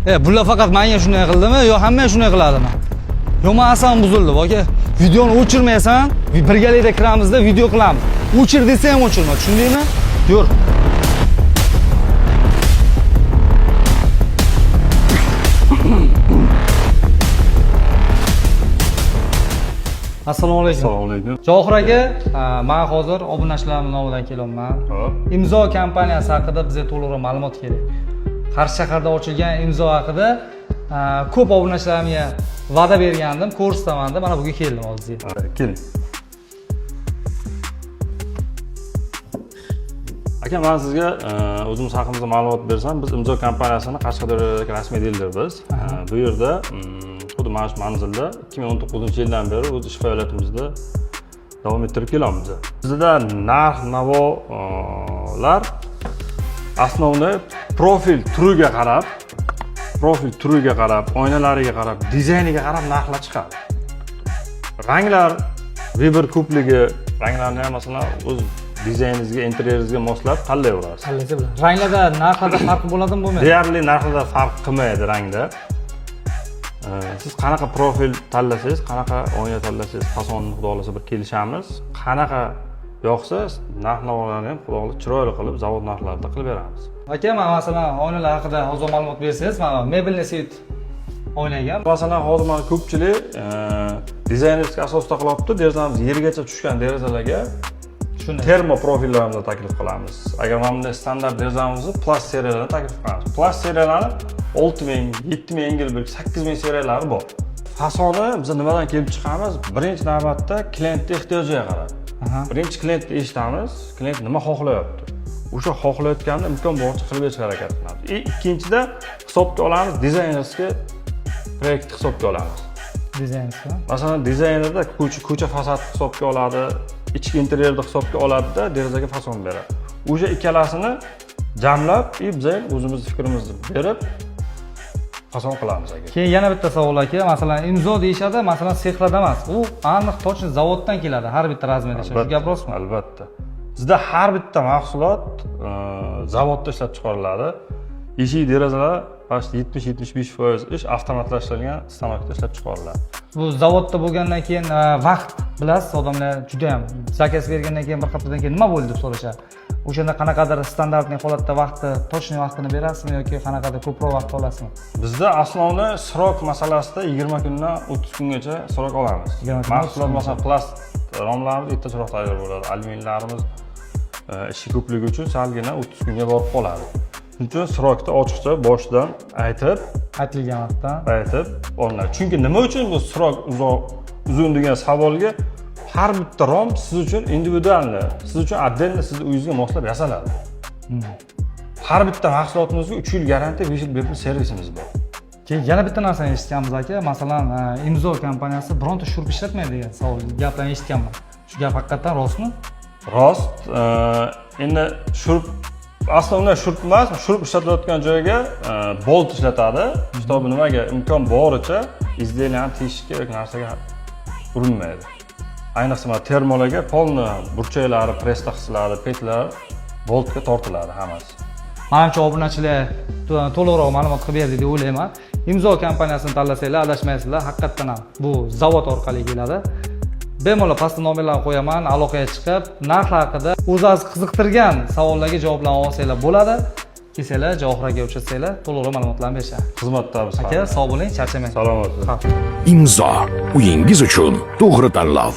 Bular faqat menga shunday qildimi yo hamma shunday qiladimi? Yo men asam buzildi, aka. Videoni o'chirmaysan, birgalikda kiramizda video qilamiz. O'chir desa ham o'chirma, tushundingmi? Yur. Assalomu alaykum. Assalomu alaykum. Johir aka, men hozir obunachilarning nomidan kelyapman. Imzo kompaniyasi haqida bizga to'liqroq ma'lumot kerak. Qarshi shaharda ochilgan Imzo haqida ko'p obunachilarimga va'da bergandim, ko'rsataman deb mana bugun keldim hozir. Keling. Aka, men sizga o'zimiz haqimizda ma'lumot bersam, biz Imzo kompaniyasini Qashqadaryodagi rasmiy dilerimiz. Bu yerda xuddi mana shu manzilda 2019-yildan beri o'z ish faoliyatimizda davom ettirib kelamiz. Bizda narx-navolar asosiy profil turiga qarab, oynalariga qarab, dizayniga qarab narxlar chiqadi. Ranglar Weber ko'pligi, ranglarni ham masalan o'z dizayningizga, interyeringizga moslab tanlayverasiz. Tanlaysiz bilan. Ranglarda, narxlarda farq bo'ladimi, bo'lmaydi? Deyarli narxlarda farq qilmaydi rangda. Siz qanaqa profil tanlasangiz, qanaqa oyna tanlasangiz, fasonni xudo xolasa bir kelishamiz. Qanaqa yoqsa, narx-navolarni ham xudo xolasa chiroyli qilib zavod narxlarida qilib beramiz. Aka, men masalan oynalar haqida hozir ma'lumot bersangiz, mana mebelni set oynaga. Masalan, hozir mana ko'pchilik dizaynerlik asosida qilyapti. Derazamiz yergacha tushgan derazalarga termo profillarimizni taklif qilamiz. Agar mana bunday standart derazamizni plast seriyalarni taklif qilamiz. Plast seriyalari 6000, 7000 engelberg, 8000 seriyalari bor. Fasoni biz nimadan kelib chiqamiz? Birinchi navbatda klientning ehtiyojiga qarab. Birinchi klientni eshitamiz, klient nima xohlayapti. O'sha xohlayotganini imkon boricha qilib berishga harakat qilamiz. Ikkinchida hisobga olamiz, dizaynerga proyekt hisobga olamiz. Dizaynerga. Masalan, dizaynerda ko'cha fasadni hisobga oladi, ichki interyerni hisobga oladida derazaga fason beradi. O'sha ikkalasini jamlab, biz o'zimiz fikrimizni berib fason qilamiz aka. Keyin yana bitta savol aka, masalan, Imzo deyshadi, masalan, sexlarda emas. U aniq to'g'ri zavoddan keladi, har bitta razmerda. Shu gap rostmi? Albatta. Bizda har bitta mahsulot zavodda ishlab chiqariladi. Eshik derazalar 70-75% ish avtomatlashtirilgan stanokda ishlab chiqariladi. Bu zavodda bo'lgandan keyin vaqt bilasiz, odamlar juda ham zakaz bergandan keyin bir haftadan keyin nima bo'ldi deb so'rashadi. O'shanda qanaqadir standartniy holatda vaqtni, to'shni vaqtini berasizmi yoki qanaqadir ko'proq vaqt olasizmi? Bizda asosiy srok masalasida 20 kundan 30 kungacha srok olamiz. Mahsulot masalan plast romlarimiz erta chiroq tayyor bo'ladi. Alyuminiylarimiz ishi ko'pligi uchun salgina 30 kunga borib qoladi. Shuning uchun srokni ochiqcha boshidan aytilgan vaqtda aytib olinadi. Chunki nima uchun bu srok uzun degan savolga har bitta rom siz uchun individualni, siz uchun отдельно sizni uyingizga moslab yasaladi. Har bitta mahsulotimizga 3 yil garantiya, 5 yil bepul servisimiz bor. Keyin yana bitta narsani eshitganmiz aka, masalan, Imzo kompaniyasi bironta shurp ishlatmaydi degan savol, gaplarni eshitganman. Shu gap haqiqatan rostmi? Rost. Endi shurp asosiy shurp emas, shurp ishlatilayotgan joyga bolt ishlatadi. Shtobi nimaga imkon boricha izdeliyani tegishi kerak narsaga urinmaydi. Ayniqsa termolarga polni burchaklari, presta qismlari, petlar boltga tortiladi hammasi. Menimcha obunachilar to'liqroq ma'lumot qilib berdi deb o'ylayman. Imzo kompaniyasini tanlasanglar adashmaysizlar, haqiqatan ham bu zavod orqali keladi. Bemalol pastda nomerlarni qo'yaman, aloqaga chiqib, narx haqida o'zingiz qiziqtirgan savollarga javoblarni olsanglar bo'ladi. Kelsanglar, Johir aka uchratsanglar, to'liqroq ma'lumotlarni berishadi. Xizmatdamiz. Aka, sog' bo'ling, charchamang. Salomat bo'ling. Imzo, uyingiz uchun to'g'ri tanlov.